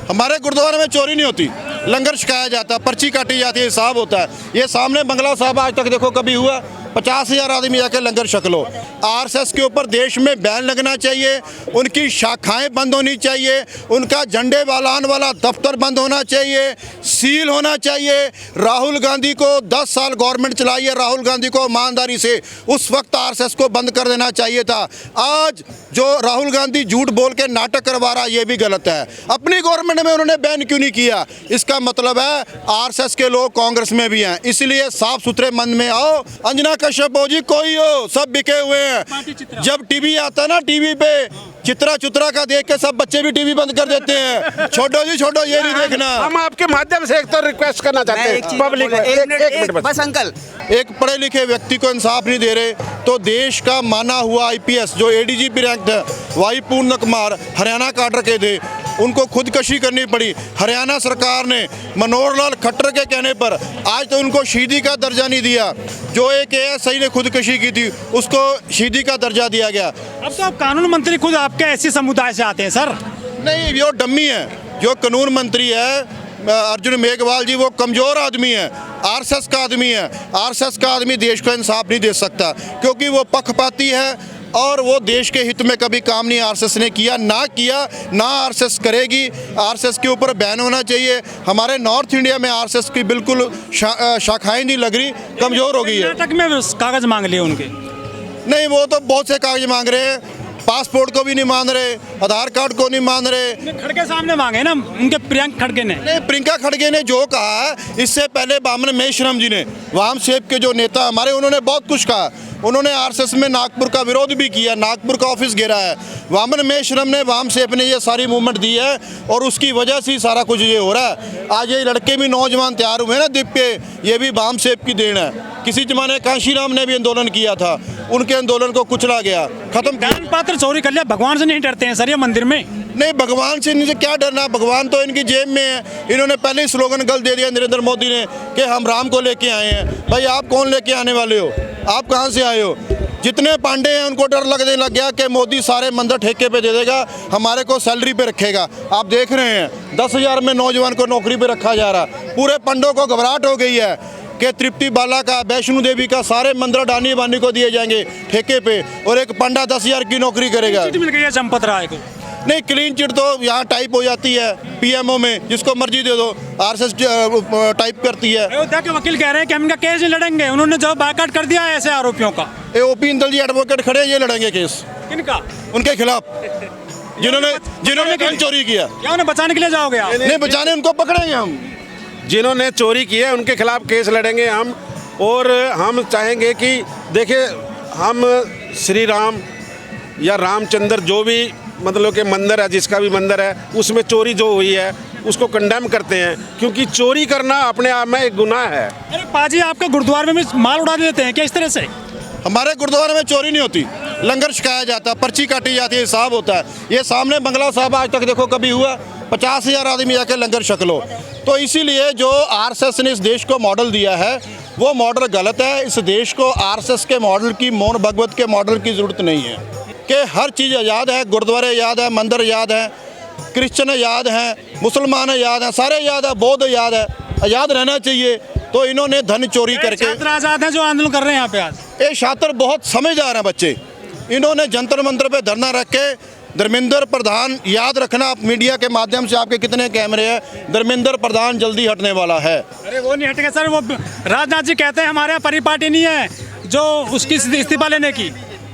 हमारे गुरुद्वारे में चोरी नहीं होती, लंगर छकाया जाता है, पर्ची काटी जाती है, हिसाब होता है। ये सामने बंगला साहब आज तक देखो कभी हुआ? 50,000 आदमी जाके लंगर छक लो। आरएसएस के ऊपर देश में बैन लगना चाहिए, उनकी शाखाएं बंद होनी चाहिए, उनका झंडे वालान वाला दफ्तर बंद होना चाहिए, सील होना चाहिए। राहुल गांधी को 10 साल गवर्नमेंट चलाई है, राहुल गांधी को ईमानदारी से उस वक्त आरएसएस को बंद कर देना चाहिए था। आज जो राहुल गांधी झूठ बोल के नाटक करवा रहा है ये भी गलत है। अपनी गवर्नमेंट में उन्होंने बैन क्यों नहीं किया? इसका मतलब है आरएसएस के लोग कांग्रेस में भी हैं, इसलिए साफ सुथरे मन में आओ। अंजना कश्यप हो जी, कोई हो, सब बिके हुए हैं। जब टीवी आता है ना, टीवी पे चित्रा चुत्रा का देख के सब बच्चे भी टीवी बंद कर देते हैं। छोड़ो जी छोड़ो, ये नहीं देखना। हम आपके माध्यम से एक तो रिक्वेस्ट करना चाहते हैं पब्लिक, एक मिनट बस अंकल। एक पढ़े लिखे व्यक्ति को इंसाफ नहीं दे रहे तो देश का माना हुआ आईपीएस जो एडीजीपी रैंक है वाई पूर्ण कुमार हरियाणा काडर के थे, उनको खुदकशी करनी पड़ी। हरियाणा सरकार ने मनोहर लाल खट्टर के कहने पर आज तो उनको शहीदी का दर्जा नहीं दिया। जो एक एएसआई ने खुदकशी की थी उसको शहीदी का दर्जा दिया गया। अब तो आप कानून मंत्री खुद आपके ऐसे समुदाय से आते हैं सर। नहीं, वो डम्मी है। जो कानून मंत्री है अर्जुन मेघवाल जी, वो कमज़ोर आदमी है, आरएसएस का आदमी है। आरएसएस का आदमी देश को इंसाफ नहीं दे सकता क्योंकि वो पक्षपाती है और वो देश के हित में कभी काम नहीं आरएसएस ने किया, ना आरएसएस करेगी। आरएसएस के ऊपर बैन होना चाहिए। हमारे नॉर्थ इंडिया में आरएसएस की बिल्कुल शाखाएं नहीं लग रही, कमज़ोर हो गई है। कर्नाटक में कागज मांग लिए उनके। नहीं, वो तो बहुत से कागज मांग रहे हैं, पासपोर्ट को भी नहीं मान रहे, आधार कार्ड को नहीं मान रहे। खड़गे सामने मांगे ना उनके, प्रियंका खड़गे ने। नहीं, प्रियंका खड़गे ने जो कहा है, इससे पहले बामन महेश्वरम जी ने, वाम सेब के जो नेता हमारे, उन्होंने बहुत कुछ कहा। उन्होंने आरएसएस में नागपुर का विरोध भी किया, नागपुर का ऑफिस घेरा है। वामन महेश्वरम ने, वाम सेब ने ये सारी मूवमेंट दी है और उसकी वजह से ही सारा कुछ ये हो रहा है। आज ये लड़के भी नौजवान तैयार हुए ना दिप पे, ये भी वाम सेब की देन है। किसी जमाने कांशीराम ने भी आंदोलन किया था, उनके आंदोलन को कुचला गया, खत्म। दान पात्र चोरी कर लिया, भगवान से नहीं डरते हैं सर ये मंदिर में? नहीं, भगवान से इनसे क्या डरना, भगवान तो इनकी जेब में है। इन्होंने पहले ही स्लोगन गलत दे दिया नरेंद्र मोदी ने कि हम राम को लेके आए हैं। भाई आप कौन लेके आने वाले हो? आप कहाँ से आए हो? जितने पांडे हैं उनको डर लगने लग गया कि मोदी सारे मंदिर ठेके पे दे देगा, हमारे को सैलरी पे रखेगा। आप देख रहे हैं 10,000 में नौजवान को नौकरी पे रखा जा रहा। पूरे पंडों को घबराहट हो गई है कि तृप्ति बाला का, वैष्णो देवी का सारे मंदिर डानी बानी को दिए जाएंगे ठेके पे और एक पंडा 10,000 की नौकरी करेगा। मिल गई है चंपत राय को। नहीं, क्लीन चिट तो यहाँ टाइप हो जाती है पीएमओ में, जिसको मर्जी दे दो, आरएसएस टाइप करती है। अयोध्या के वकील कह रहे हैं कि हम इनका केस नहीं लड़ेंगे, उन्होंने जो बायकॉट कर दिया है ऐसे आरोपियों का। ओपी इंदल जी एडवोकेट खड़े, ये लड़ेंगे केस किनका? उनके खिलाफ, जिन्होंने धन चोरी किया। क्या उन्हें बचाने के लिए जाओगे आप? नहीं बचाने, उनको पकड़ेंगे हम। जिन्होंने चोरी की है उनके खिलाफ केस लड़ेंगे हम। और हम चाहेंगे कि देखिए, हम श्री राम या रामचंद्र जो भी मतलब कि मंदिर है, जिसका भी मंदिर है, उसमें चोरी जो हुई है उसको कंडेम करते हैं क्योंकि चोरी करना अपने आप में एक गुनाह है। अरे पाजी, आपका गुरुद्वारे में माल उड़ा देते हैं क्या इस तरह से? हमारे गुरुद्वारे में चोरी नहीं होती, लंगर छकाया जाता है, पर्ची काटी जाती है, हिसाब होता है। ये सामने बंगला साहब आज तक देखो कभी हुआ? 50,000 आदमी जाके लंगर छक लो। तो इसीलिए जो आरएसएस ने इस देश को मॉडल दिया है वो मॉडल गलत है। इस देश को आरएसएस के मॉडल की, मोहन भगवत के मॉडल की ज़रूरत नहीं है कि हर चीज़ आज़ाद है, गुरुद्वारे याद है, मंदिर याद है, क्रिश्चन याद हैं, मुसलमान याद हैं, सारे याद है, बौद्ध याद है, आज़ाद रहना चाहिए। तो इन्होंने धन चोरी करके, छात्र आजाद हैं जो आंदोलन कर रहे हैं यहाँ पे आज। ये छात्र बहुत समझदार हैं बच्चे, इन्होंने जंतर मंतर पे धरना रख के धर्मेंद्र प्रधान, याद रखना आप मीडिया के माध्यम से, आपके कितने कैमरे हैं, धर्मेंद्र प्रधान जल्दी हटने वाला है। अरे वो नहीं हटेगा सर, वो राजनाथ जी कहते हैं हमारे यहाँ परिपाटी नहीं है जो उसकी इस्तीफा लेने की।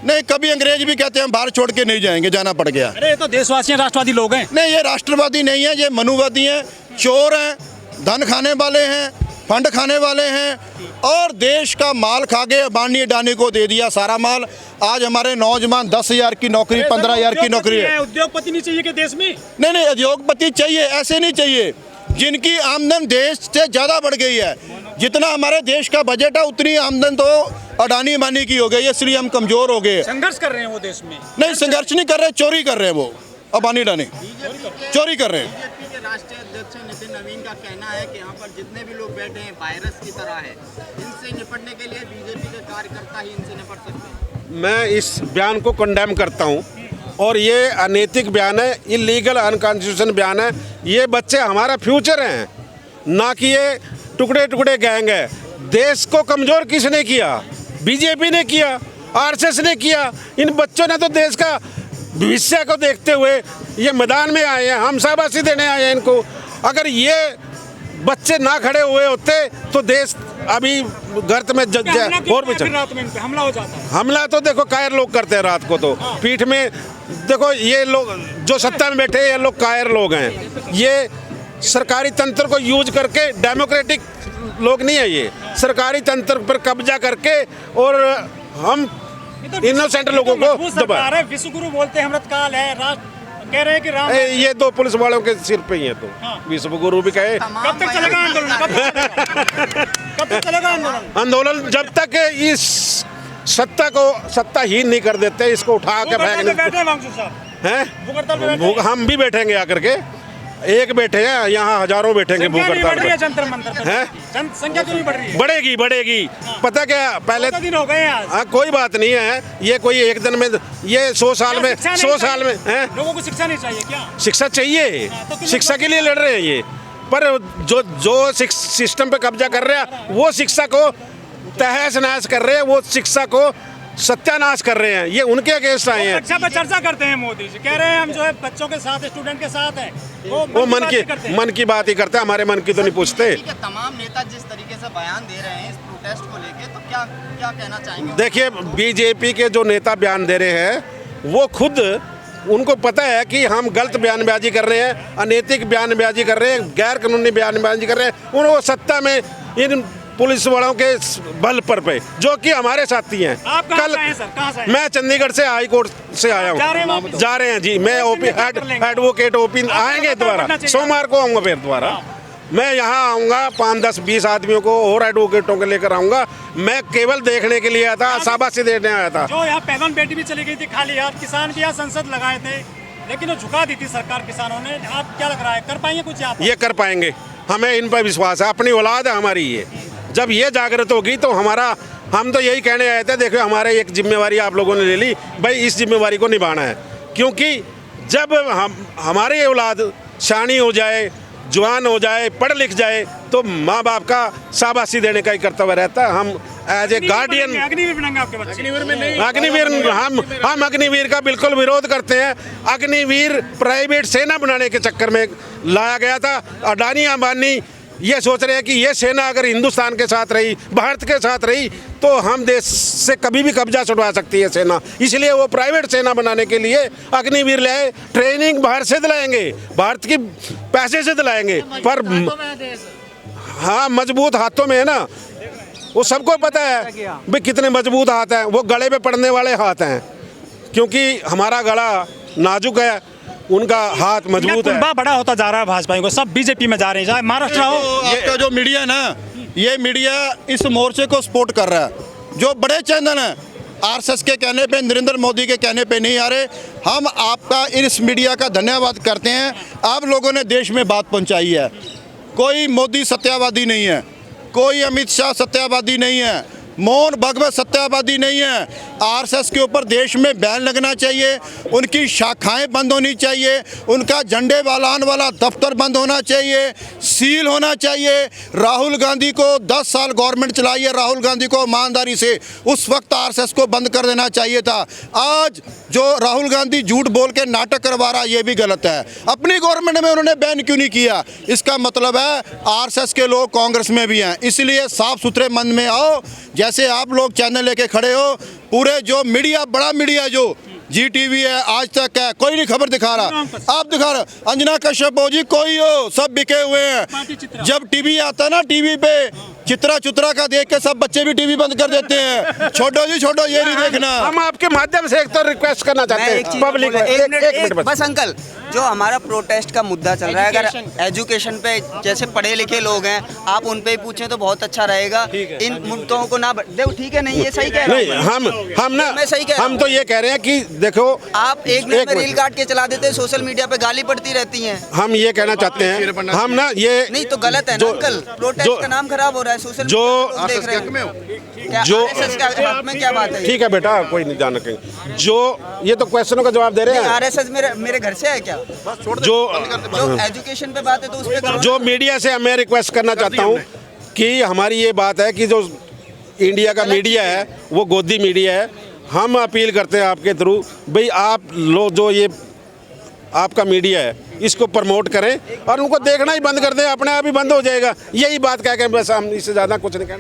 नहीं, कभी अंग्रेज भी कहते हैं बाहर छोड़ के नहीं जाएंगे, जाना पड़ गया। अरे ये तो देशवासी हैं, राष्ट्रवादी लोग हैं। नहीं, ये राष्ट्रवादी नहीं है, ये मनुवादी हैं, चोर हैं, धन खाने वाले हैं, फंड खाने वाले हैं और देश का माल खा के अबानी अडानी को दे दिया सारा माल। आज हमारे नौजवान 10,000 की नौकरी, 15,000 की नौकरी है। उद्योगपति नहीं चाहिए कि देश में? नहीं, उद्योगपति चाहिए, ऐसे नहीं चाहिए जिनकी आमदन देश से ज़्यादा बढ़ गई है। जितना हमारे देश का बजट है उतनी आमदन तो अडानी अबानी की हो गई है, इसलिए हम कमज़ोर हो गए। संघर्ष कर रहे हैं वो देश में? नहीं, संघर्ष नहीं कर रहे, चोरी कर रहे हैं वो, अबानी अडानी चोरी कर रहे हैं। बीजेपी के राष्ट्रीय अध्यक्ष नितिन नवीन का कहना है कि यहाँ पर जितने भी लोग बैठे हैं वायरस की तरह है, इनसे निपटने के लिए बीजेपी के कार्यकर्ता ही इनसे निपट सकते हैं। मैं इस बयान को कंडेम करता हूँ और ये अनैतिक बयान है, इलीगल अनकॉन्स्टिट्यूशन बयान है। ये बच्चे हमारा फ्यूचर हैं, ना कि ये टुकड़े टुकड़े गैंग है। देश को कमज़ोर किसने किया? बीजेपी ने किया, आरएसएस ने किया। इन बच्चों ने तो देश का भविष्य को देखते हुए ये मैदान में आए हैं, हम शाबाशी देने आए हैं इनको। अगर ये बच्चे ना खड़े हुए होते तो देश अभी गर्त में और भी रात में इन पे हमला हो जाता है। हमला तो देखो कायर लोग करते हैं रात को, तो पीठ में देखो ये लोग जो सत्ता में बैठे हैं ये लोग कायर लोग हैं। ये सरकारी तंत्र को यूज करके, डेमोक्रेटिक लोग नहीं है ये, सरकारी तंत्र पर कब्जा करके और हम इनोसेंट लोगों को दबा। विश्वगुरु बोलते हैं, अमृतकाल है, कह रहे हैं कि राम ये दो पुलिस वालों के सिर पे ही है, तो विश्व गुरु भी कहे। कब तक चलेगा आंदोलन? कब तक चलेगा आंदोलन? आंदोलन जब तक इस सत्ता को सत्ताहीन नहीं कर देते, इसको उठा के फेंकने हैं। हम भी बैठेंगे आकर के, एक बैठे हैं यहाँ, हजारों बैठेंगे भूख हड़ताल पे। जंतर मंतर है संख्या क्यों नहीं बढ़ रही है? बढ़ेगी। पता क्या, पहले दिन हो गए आज। हाँ कोई बात नहीं है, ये कोई एक दिन में, ये 100 साल में हैं। लोगों को शिक्षा नहीं चाहिए क्या? शिक्षा चाहिए, शिक्षा के लिए लड़ रहे हैं ये। पर जो सिस्टम पे कब्जा कर रहे हैं वो शिक्षा को तहस नहस कर रहे हैं, वो शिक्षा को सत्यानाश कर रहे हैं। ये उनके अगेंस्ट आए हैं। शिक्षा पर चर्चा करते हैं मोदी जी, कह रहे हैं हम जो है बच्चों के साथ, स्टूडेंट के साथ हैं। वो मन की बात ही करते हैं, हमारे मन की तो नहीं पूछते। तमाम नेता जिस तरीके से बयान दे रहे हैं इस प्रोटेस्ट को लेके, तो क्या क्या कहना चाहेंगे? देखिए, बीजेपी के जो नेता बयान दे रहे हैं वो खुद उनको पता है कि हम गलत बयानबाजी कर रहे हैं, अनैतिक बयानबाजी कर रहे हैं, गैर कानूनी बयानबाजी कर रहे हैं। उनको सत्ता में इन पुलिस वालों के बल पर पे, जो कि हमारे साथी हैं। आप कहाँ से हैं सर? कहाँ से हैं? मैं चंडीगढ़ से हाई कोर्ट से आया हूँ। जा रहे हैं जी, मैं ओपी एडवोकेट ओपी आएंगे दोबारा, सोमवार को आऊँगा फिर दोबारा। मैं यहाँ आऊँगा, 5, 10, 20 आदमियों को और एडवोकेटों को लेकर आऊँगा। मैं केवल देखने के लिए आया था, शाबाशी देने आया था। जो यहाँ पैगन बेटी भी चली गई थी खाली हाथ, किसान भी यहाँ संसद लगाए थे, लेकिन वो झुका दी थी सरकार किसानों ने। आप क्या लग रहा है, कर पाएंगे कुछ यहाँ? ये कर पाएंगे, हमें इन पर विश्वास है। अपनी औलाद है हमारी ये, जब ये जागृत होगी तो हम तो यही कहने आए थे, देखो हमारे एक जिम्मेवारी आप लोगों ने ले ली भाई, इस जिम्मेवारी को निभाना है। क्योंकि जब हमारी औलाद शानी हो जाए, जवान हो जाए, पढ़ लिख जाए, तो माँ बाप का शाबाशी देने का ही कर्तव्य रहता है। हम एज ए गार्डियन अग्निवीर बनेंगे आपके बच्चे? अग्निवीर हम अग्निवीर का बिल्कुल विरोध करते हैं। अग्निवीर प्राइवेट सेना बनाने के चक्कर में लाया गया था। अडानी अंबानी ये सोच रहे हैं कि ये सेना अगर हिंदुस्तान के साथ रही, भारत के साथ रही, तो हम देश से कभी भी कब्जा छुड़वा सकती है सेना। इसलिए वो प्राइवेट सेना बनाने के लिए अग्निवीर लाए। ट्रेनिंग बाहर से दिलाएंगे, भारत की पैसे से दिलाएंगे, पर हाँ मजबूत हाथों में है ना, वो सबको पता है भाई कितने मजबूत हाथ हैं। वो गले पे पड़ने वाले हाथ हैं, क्योंकि हमारा गला नाजुक है, उनका हाथ मजबूत है। बड़ा होता जा रहा है भाजपा को, सब बीजेपी में जा रहे हैं, चाहे महाराष्ट्र हो। आपका जो मीडिया ना, ये मीडिया इस मोर्चे को सपोर्ट कर रहा है। जो बड़े चैनल हैं आरएसएस के कहने पे, नरेंद्र मोदी के कहने पे नहीं आ रहे। हम आपका इस मीडिया का धन्यवाद करते हैं, आप लोगों ने देश में बात पहुंचाई है। कोई मोदी सत्यावादी नहीं है, कोई अमित शाह सत्यावादी नहीं है, मोहन भागवत सत्यावादी नहीं है। आरएसएस के ऊपर देश में बैन लगना चाहिए, उनकी शाखाएं बंद होनी चाहिए, उनका झंडे वालान वाला दफ्तर बंद होना चाहिए, सील होना चाहिए। राहुल गांधी को 10 साल गवर्नमेंट चलाई है, राहुल गांधी को ईमानदारी से उस वक्त आरएसएस को बंद कर देना चाहिए था। आज जो राहुल गांधी झूठ बोल के नाटक करवा रहा है, ये भी गलत है। अपनी गवर्नमेंट में उन्होंने बैन क्यों नहीं किया? इसका मतलब है आरएसएस के लोग कांग्रेस में भी हैं। इसलिए साफ सुथरे मन में आओ, जैसे आप लोग चैनल लेके खड़े हो। पूरे जो मीडिया, बड़ा मीडिया जो जी टीवी है, आज तक है, कोई नहीं खबर दिखा रहा, आप दिखा रहे। अंजना कश्यप हो जी, कोई हो, सब बिके हुए हैं। जब टीवी आता है ना, टीवी पे चित्रा का देख के सब बच्चे भी टीवी बंद कर देते हैं। छोड़ो जी छोड़ो, ये नहीं देखना। हम आपके माध्यम से एक तो रिक्वेस्ट करना चाहते हैं पब्लिक, एक मिनट बस अंकल, जो हमारा प्रोटेस्ट का मुद्दा चल रहा है, अगर एजुकेशन पे जैसे पढ़े लिखे लोग हैं, आप उन पे ही पूछें तो बहुत अच्छा रहेगा। इन मुद्दों को ना देखो, ठीक है, नहीं ये सही कह रहे हैं। हम ना, मैं सही कह रहा हम तो ये कह रहे हैं कि देखो, आप एक मिनट में रील काट के चला देते हैं, सोशल मीडिया पे गाली पड़ती रहती हैं। हम ये कहना चाहते हैं, हम ना ये नहीं तो गलत है ना अंकल, प्रोटेस्ट का नाम खराब हो रहा है, सोशल जो देख रहे हैं। क्या जो RSS के हक में क्या बात है? ठीक है बेटा, कोई नहीं जान रखेंगे जो ये तो क्वेश्चनों का जवाब दे रहे हैं। RSS मेरे घर से है क्या? जो एजुकेशन पे बात है तो उस पे करो। जो मीडिया से मैं रिक्वेस्ट करना चाहता हूँ कि हमारी ये बात है कि जो इंडिया का मीडिया है वो गोदी मीडिया है। हम अपील करते हैं आपके थ्रू, भाई आप लोग जो ये आपका मीडिया है इसको प्रमोट करें और उनको देखना ही बंद कर दें, अपने आप ही बंद हो जाएगा। यही बात कह के बस हम इससे ज़्यादा कुछ नहीं कहना।